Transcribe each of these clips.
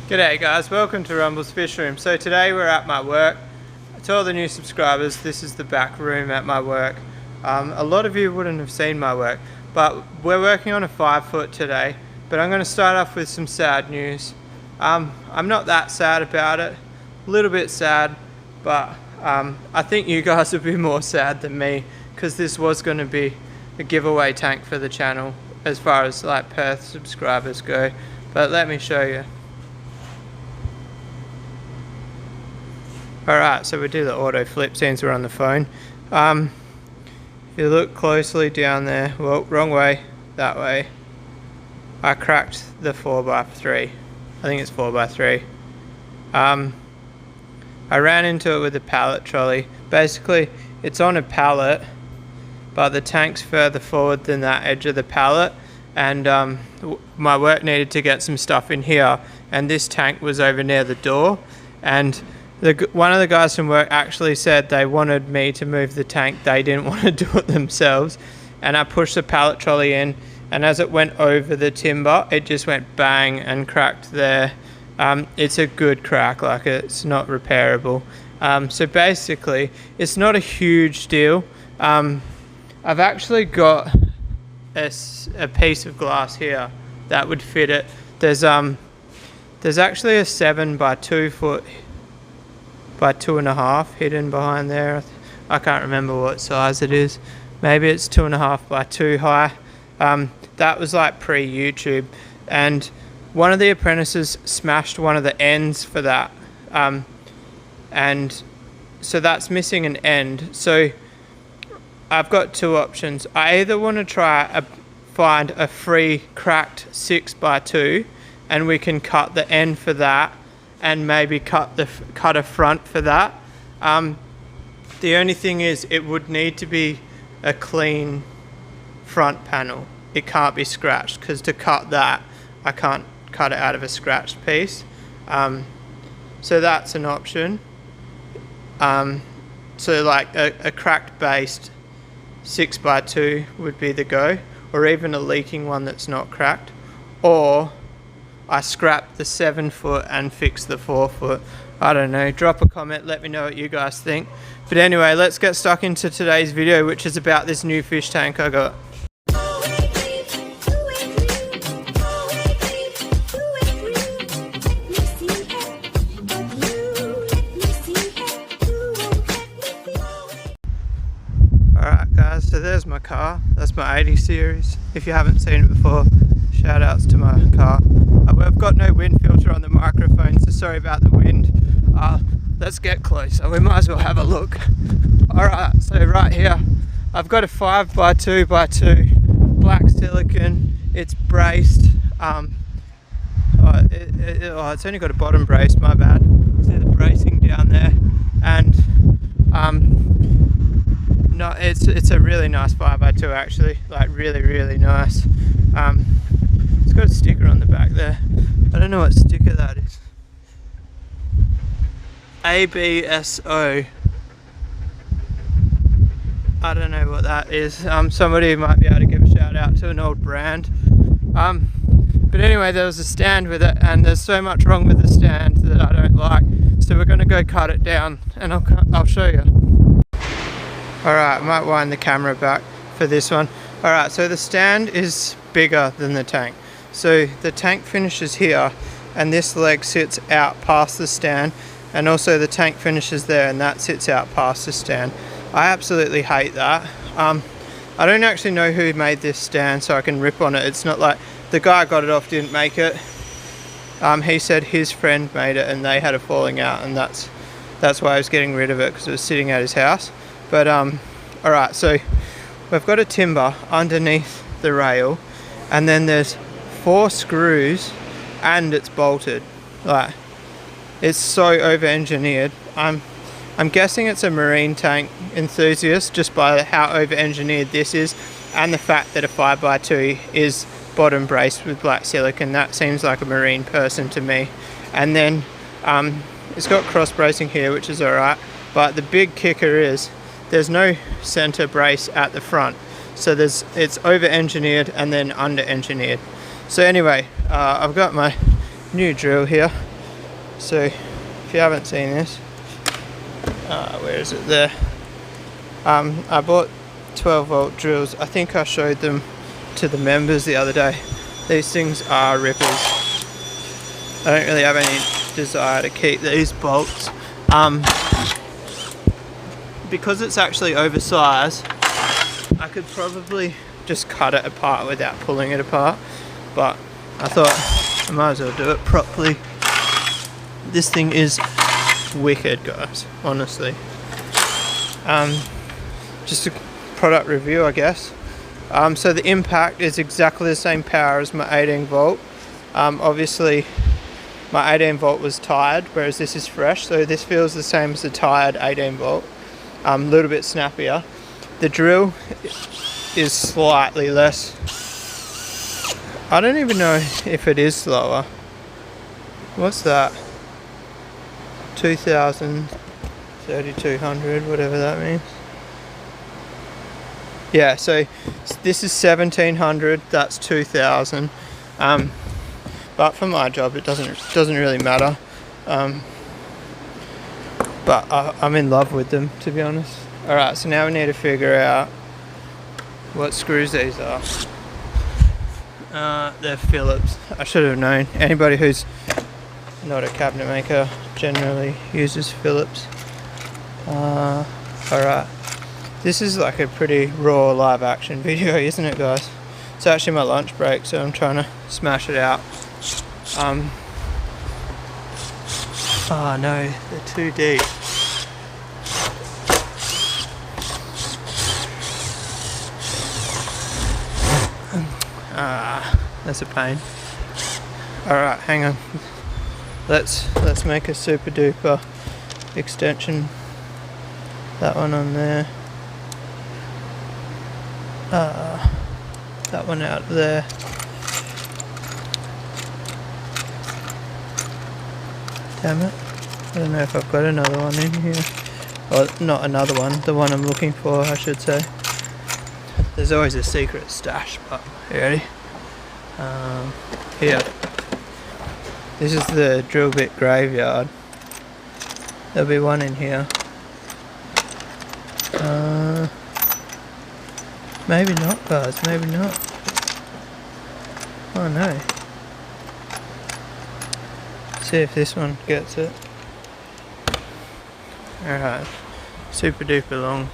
G'day guys, welcome to Rumble's Fish Room. So today we're at my work. To all the new subscribers, this is the back room at my work. A lot of you wouldn't have seen my work, but we're working on a 5-foot today. But I'm going to start off with some sad news. I'm not that sad about it, a little bit sad, but I think you guys would be more sad than me, because this was going to be a giveaway tank for the channel as far as like Perth subscribers go. But let me show you. Alright, so we do the auto flip since we're on the phone. If you look closely down there, well, wrong way, that way, I cracked the 4x3. I think it's 4x3. I ran into it with a pallet trolley. Basically, it's on a pallet, but the tank's further forward than that edge of the pallet, and my work needed to get some stuff in here, and this tank was over near the door, and one of the guys from work actually said they wanted me to move the tank. They didn't want to do it themselves, and I pushed the pallet trolley in, and as it went over the timber, it just went bang and cracked there. It's a good crack, like it's not repairable. So basically, it's not a huge deal. I've actually got a piece of glass here that would fit it. There's actually a 7x2 foot by 2.5 hidden behind there. I can't remember what size it is. Maybe it's 2.5 by 2 high. That was like pre-YouTube, and one of the apprentices smashed one of the ends for that, and so that's missing an end. So I've got two options. I either want to find a free cracked 6x2 and we can cut the end for that, and maybe cut a front for that. The only thing is, it would need to be a clean front panel. It can't be scratched, because to cut that, I can't cut it out of a scratched piece. So that's an option. So like a cracked based 6x2 would be the go, or even a leaking one that's not cracked, or I scrap the 7-foot and fix the 4-foot. I don't know, drop a comment, let me know what you guys think. But anyway, let's get stuck into today's video, which is about this new fish tank I got. Alright guys, so there's my car. That's my 80 series. If you haven't seen it before, shout outs to my car. I've got no wind filter on the microphone, so sorry about the wind. Let's get closer, we might as well have a look. Alright, so right here, I've got a 5x2x2 black silicon. It's braced. It's only got a bottom brace, my bad. See the bracing down there, and no, it's a really nice 5x2 actually, like really nice. It's got a sticker on the back there. I don't know what sticker that is. ABSO. I don't know what that is. Somebody might be able to give a shout out to an old brand. But anyway, there was a stand with it, and there's so much wrong with the stand that I don't like. So we're going to go cut it down, and I'll show you. Alright, I might wind the camera back for this one. Alright, so the stand is bigger than the tank. So the tank finishes here, and this leg sits out past the stand, and also the tank finishes there, and that sits out past the stand. I absolutely hate that. I don't actually know who made this stand, so I can rip on it. It's not like the guy I got it off didn't make it. He said his friend made it and they had a falling out, and that's why I was getting rid of it, because it was sitting at his house. But alright, so we've got a timber underneath the rail, and then there's 4 screws, and it's bolted. Like, it's so over-engineered. I'm guessing it's a marine tank enthusiast just by how over-engineered this is, and the fact that a 5x2 is bottom braced with black silicon. That seems like a marine person to me. And then it's got cross bracing here, which is alright, but the big kicker is there's no center brace at the front, so it's over-engineered and then under-engineered. So anyway, I've got my new drill here. So if you haven't seen this, where is it? There. I bought 12 volt drills. I think I showed them to the members the other day. These things are rippers. I don't really have any desire to keep these bolts. Because it's actually oversized, I could probably just cut it apart without pulling it apart, but I thought I might as well do it properly. This thing is wicked, guys, honestly. Just a product review, I guess. So the impact is exactly the same power as my 18 volt. Obviously my 18 volt was tired, whereas this is fresh, so this feels the same as the tired 18 volt. A little bit snappier. The drill is slightly less. I don't even know if it is slower. What's that? 2000, 3200, whatever that means. Yeah, so this is 1700, that's 2000. But for my job it doesn't really matter. But I'm in love with them, to be honest. Alright, so now we need to figure out what screws these are. They're Phillips. I should have known. Anybody who's not a cabinet maker generally uses Phillips. Alright. This is like a pretty raw live action video, isn't it, guys? It's actually my lunch break, so I'm trying to smash it out. Oh no, they're too deep. That's a pain. Alright, hang on. Let's make a super duper extension. That one on there. That one out there. Damn it. I don't know if I've got another one in here. Or not another one, the one I'm looking for, I should say. There's always a secret stash, but you ready? Here. This is the drill bit graveyard. There'll be one in here. Maybe not, guys, maybe not. Oh no. See if this one gets it. Alright. Super duper long.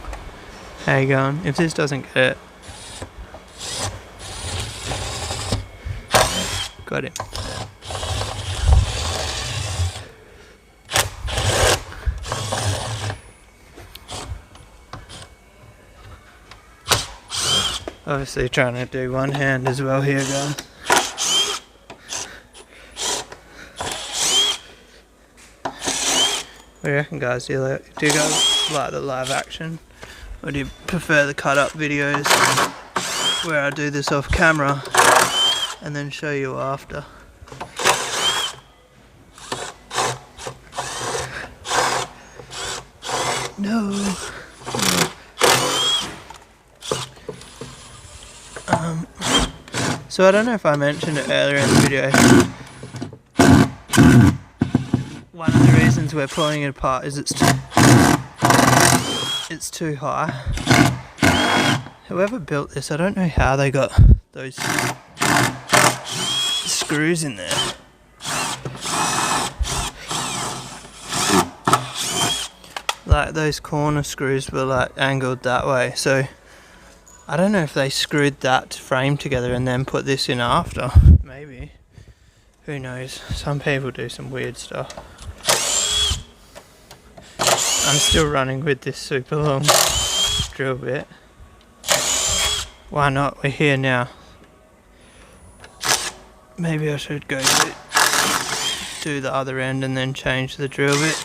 How you going? If this doesn't get it. Got him. Obviously trying to do one hand as well here, guys. What do you reckon, guys? Do you guys like the live action? Or do you prefer the cut up videos where I do this off camera and then show you after? No. So I don't know if I mentioned it earlier in the video. One of the reasons we're pulling it apart is it's too high. Whoever built this, I don't know how they got those screws in there. Like those corner screws were like angled that way, so I don't know if they screwed that frame together and then put this in after. Maybe. Who knows? Some people do some weird stuff. I'm still running with this super long drill bit. Why not? We're here now. Maybe I should go do the other end and then change the drill bit.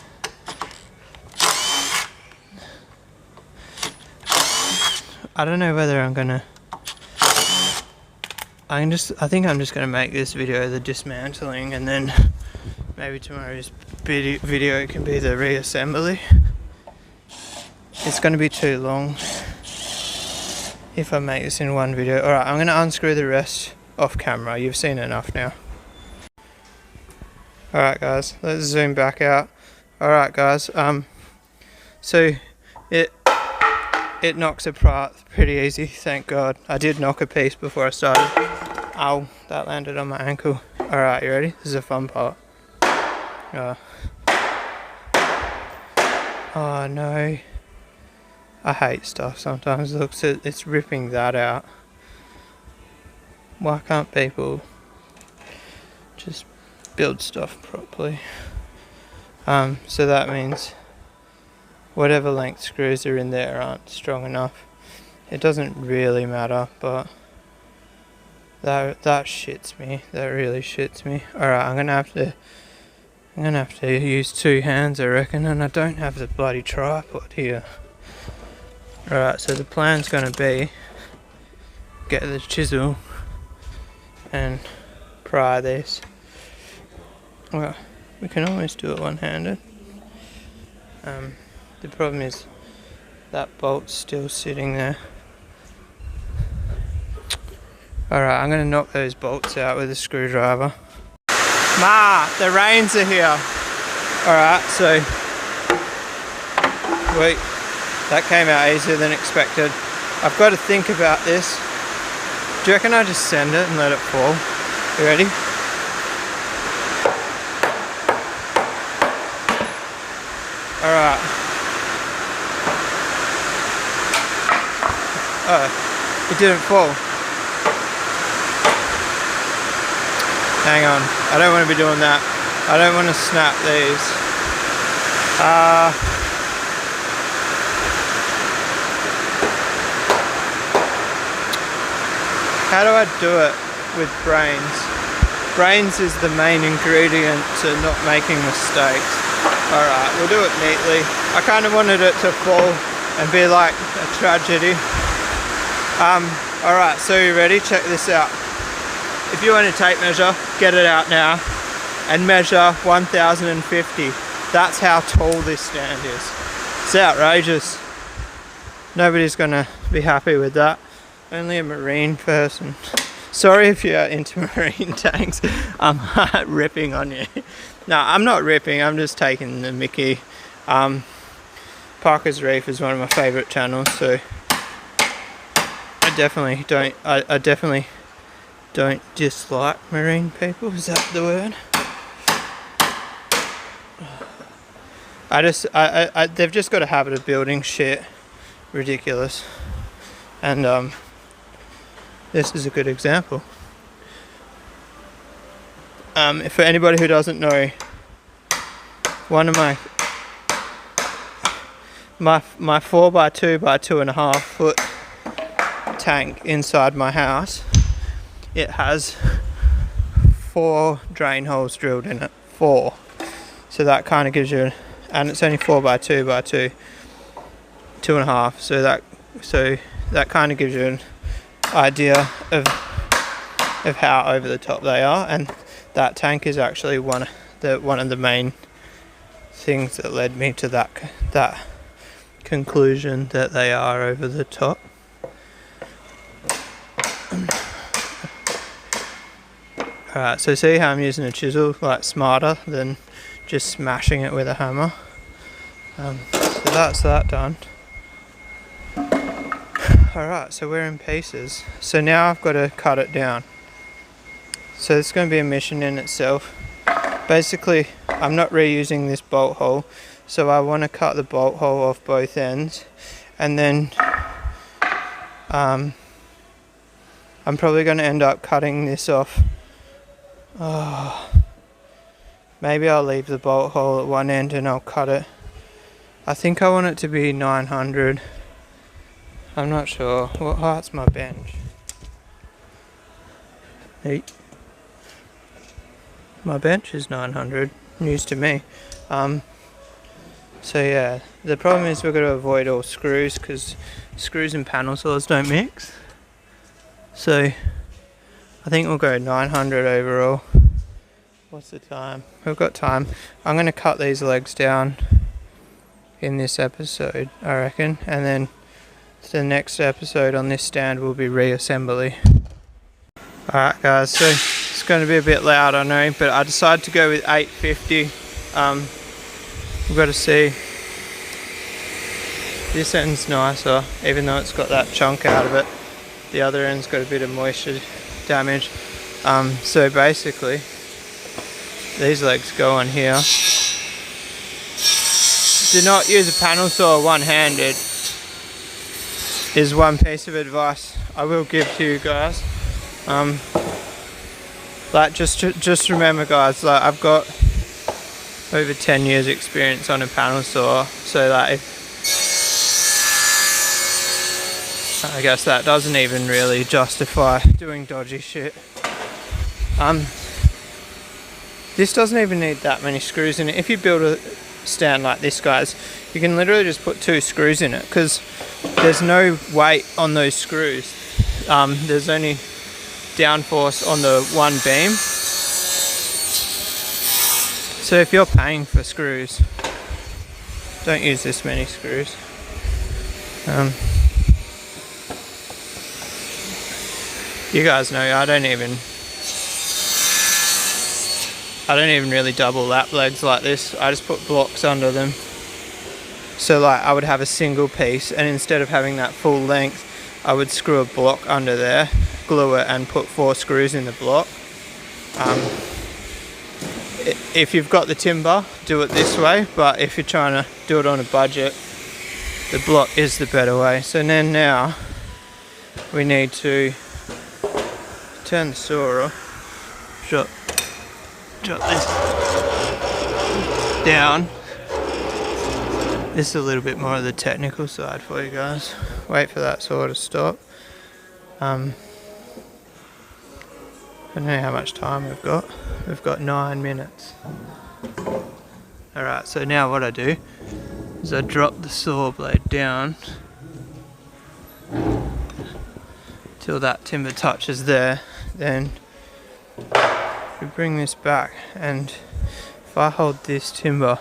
I don't know whether I'm gonna... I think I'm just gonna make this video the dismantling, and then maybe tomorrow's video can be the reassembly. It's gonna be too long if I make this in one video. Alright, I'm gonna unscrew the rest off camera. You've seen enough now. Alright guys, let's zoom back out. Alright guys, so it knocks apart pretty easy, thank God. I did knock a piece before I started. Ow, that landed on my ankle. Alright, you ready? This is a fun part. Oh no. I hate stuff sometimes. Look, so it's ripping that out. Why can't people just build stuff properly? So that means whatever length screws are in there aren't strong enough. It doesn't really matter, but that shits me. That really shits me. Alright, I'm gonna have to use 2 hands, I reckon, and I don't have the bloody tripod here. Alright, so the plan's gonna be get the chisel and pry this. Well, we can almost do it one-handed. The problem is that bolt's still sitting there. Alright, I'm gonna knock those bolts out with a screwdriver. Ma, the rains are here. Alright, so wait, that came out easier than expected. I've got to think about this. Do you reckon I just send it and let it fall? You ready? Alright. Oh, it didn't fall. Hang on, I don't want to be doing that. I don't want to snap these. How do I do it with brains? Brains is the main ingredient to not making mistakes. Alright, we'll do it neatly. I kind of wanted it to fall and be like a tragedy. Alright, so you ready? Check this out. If you want a tape measure, get it out now and measure 1050. That's how tall this stand is. It's outrageous. Nobody's gonna be happy with that. Only a marine person. Sorry if you're into marine tanks. I'm ripping on you. No, I'm not ripping, I'm just taking the mickey. Parker's Reef is one of my favourite channels, so I definitely don't dislike marine people. Is that the word? They've just got a habit of building shit ridiculous, and this is a good example. For anybody who doesn't know, one of my 4x2 by 2.5 foot tank inside my house, it has 4 drain holes drilled in it. 4. So that kind of gives you, and it's only 4x2 by 2.5. So that kind of gives you an idea of how over the top they are, and that tank is actually one of the main things that led me to that conclusion that they are over the top. Alright, so see how I'm using a chisel like smarter than just smashing it with a hammer. So that's that done. Alright, so we're in pieces. So now I've got to cut it down. So it's going to be a mission in itself. Basically, I'm not reusing this bolt hole, so I want to cut the bolt hole off both ends, and then I'm probably going to end up cutting this off. Maybe I'll leave the bolt hole at one end and I'll cut it. I think I want it to be 900. I'm not sure. What height's my bench? 8. My bench is 900. News to me. So yeah, the problem is we've got to avoid all screws, because screws and panel saws don't mix. So I think we'll go 900 overall. What's the time? We've got time. I'm going to cut these legs down in this episode, I reckon, and then the next episode on this stand will be reassembly. Alright guys, so going to be a bit loud, I know, but I decided to go with 850. We've got to see. This end's nicer, even though it's got that chunk out of it. The other end's got a bit of moisture damage. So basically, these legs go on here. Do not use a panel saw one-handed is one piece of advice I will give to you guys. Like just remember, guys, like I've got over 10 years experience on a panel saw, so like I guess that doesn't even really justify doing dodgy shit. This doesn't even need that many screws in it. If you build a stand like this, guys, you can literally just put 2 screws in it because there's no weight on those screws. There's only downforce on the one beam. So if you're paying for screws, don't use this many screws. You guys know I don't even really double lap legs like this. I just put blocks under them. So like I would have a single piece, and instead of having that full length, I would screw a block under there, glue it, and put 4 screws in the block. If you've got the timber, do it this way, but if you're trying to do it on a budget, the block is the better way. So then now we need to turn the saw off, drop this down. This is a little bit more of the technical side for you guys. Wait for that saw to stop. I don't know how much time we've got. We've got 9 minutes. Alright, so now what I do is I drop the saw blade down till that timber touches there. Then we bring this back, and if I hold this timber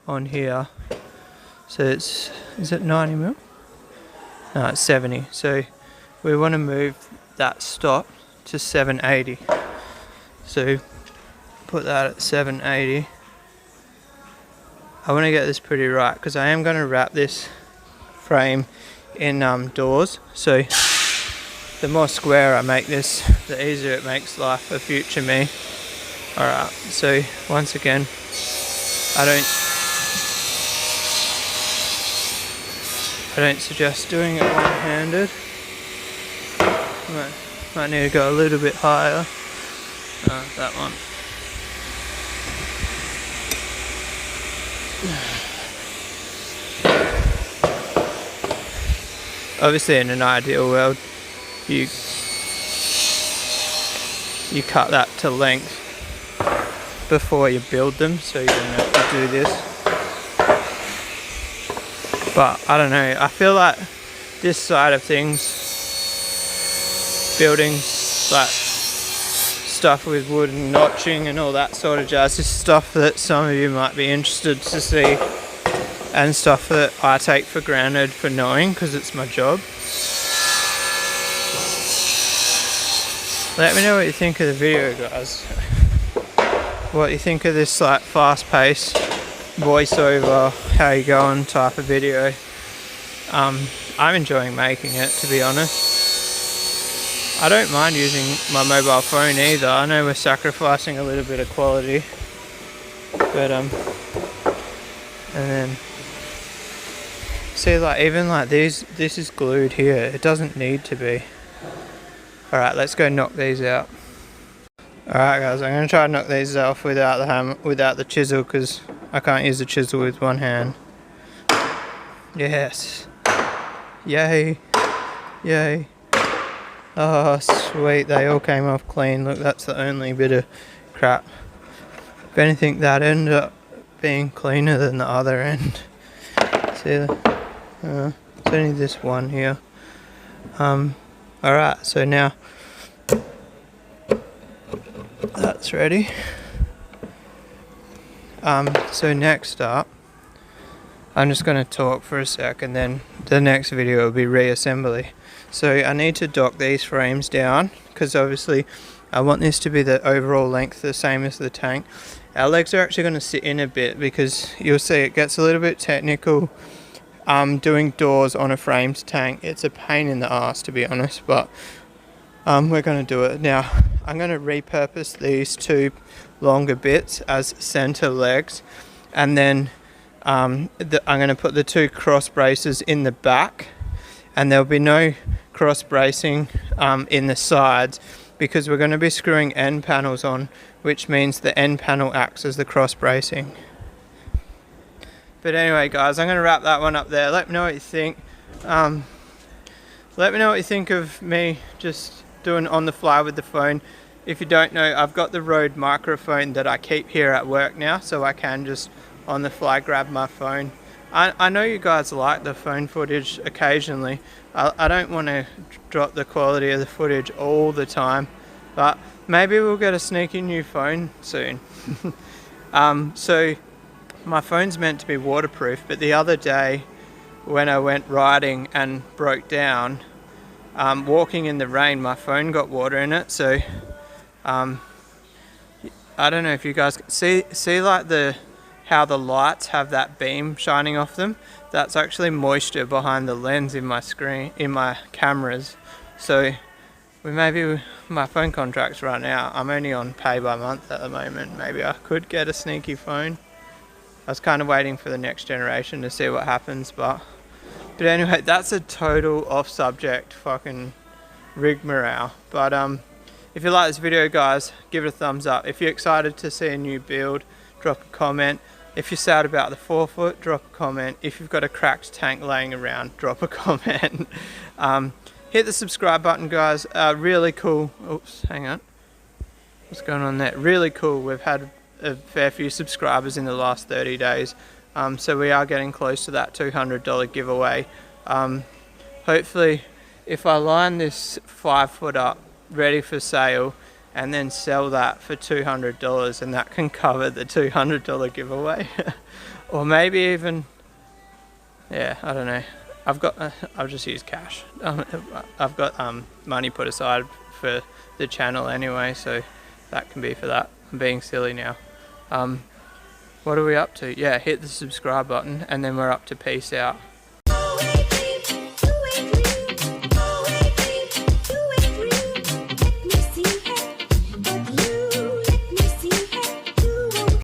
on here, so is it 90 mil? No, it's 70. So we want to move that stop to 780. So put that at 780. I want to get this pretty right because I am going to wrap this frame in doors. So the more square I make this, the easier it makes life for future me. Alright, so once again, I don't suggest doing it one-handed. Might need to go a little bit higher. That one. Obviously, in an ideal world, you cut that to length before you build them, so you don't have to do this. But I don't know, I feel like this side of things, building like stuff with wood and notching and all that sort of jazz, is stuff that some of you might be interested to see, and stuff that I take for granted for knowing because it's my job. Let me know what you think of the video, guys. What you think of this like fast-paced voiceover, how you going type of video. I'm enjoying making it, to be honest. I don't mind using my mobile phone either. I know we're sacrificing a little bit of quality, but and then see, like even like this is glued here. It doesn't need to be. Alright, let's go knock these out. Alright guys, I'm going to try to knock these off without the hammer, without the chisel, because I can't use the chisel with one hand. Yes. Yay. Yay. Oh sweet, they all came off clean. Look, that's the only bit of crap. If anything, that ended up being cleaner than the other end. See, it's only this one here. Alright, so now that's ready. So next up, I'm just going to talk for a sec, and then the next video will be reassembly. So I need to dock these frames down because obviously I want this to be the overall length the same as the tank. Our legs are actually going to sit in a bit because you'll see it gets a little bit technical doing doors on a framed tank. It's a pain in the ass, to be honest, but we're going to do it. Now I'm going to repurpose these two longer bits as center legs, and then I'm going to put the two cross braces in the back, and there'll be no cross bracing in the sides because we're going to be screwing end panels on, which means the end panel acts as the cross bracing. But anyway guys, I'm going to wrap that one up there. Let me know what you think. Let me know what you think of me just doing on the fly with the phone. If you don't know, I've got the Rode microphone that I keep here at work now, so I can just on the fly grab my phone. I know you guys like the phone footage occasionally. I don't want to drop the quality of the footage all the time, but maybe we'll get a sneaky new phone soon. So my phone's meant to be waterproof, but the other day when I went riding and broke down, walking in the rain, my phone got water in it. So I don't know if you guys see like how the lights have that beam shining off them. That's actually moisture behind the lens in my screen, in my cameras. So maybe my phone contract's run out. I'm only on pay by month at the moment. Maybe I could get a sneaky phone. I was kind of waiting for the next generation to see what happens, but anyway, that's a total off subject fucking rigmarole. But if you like this video guys, give it a thumbs up. If you're excited to see a new build, drop a comment. If you're sad about the forefoot, drop a comment. If you've got a cracked tank laying around, drop a comment. Hit the subscribe button guys. Really cool. Oops, hang on. What's going on there? Really cool. We've had a fair few subscribers in the last 30 days. So we are getting close to that $200 giveaway. Hopefully, if I line this 5 foot up, ready for sale, and then sell that for $200, and that can cover the $200 giveaway. Or maybe even, yeah, I don't know. I'll just use cash. I've got money put aside for the channel anyway, so that can be for that. I'm being silly now. What are we up to? Yeah, hit the subscribe button, and then we're up to peace out.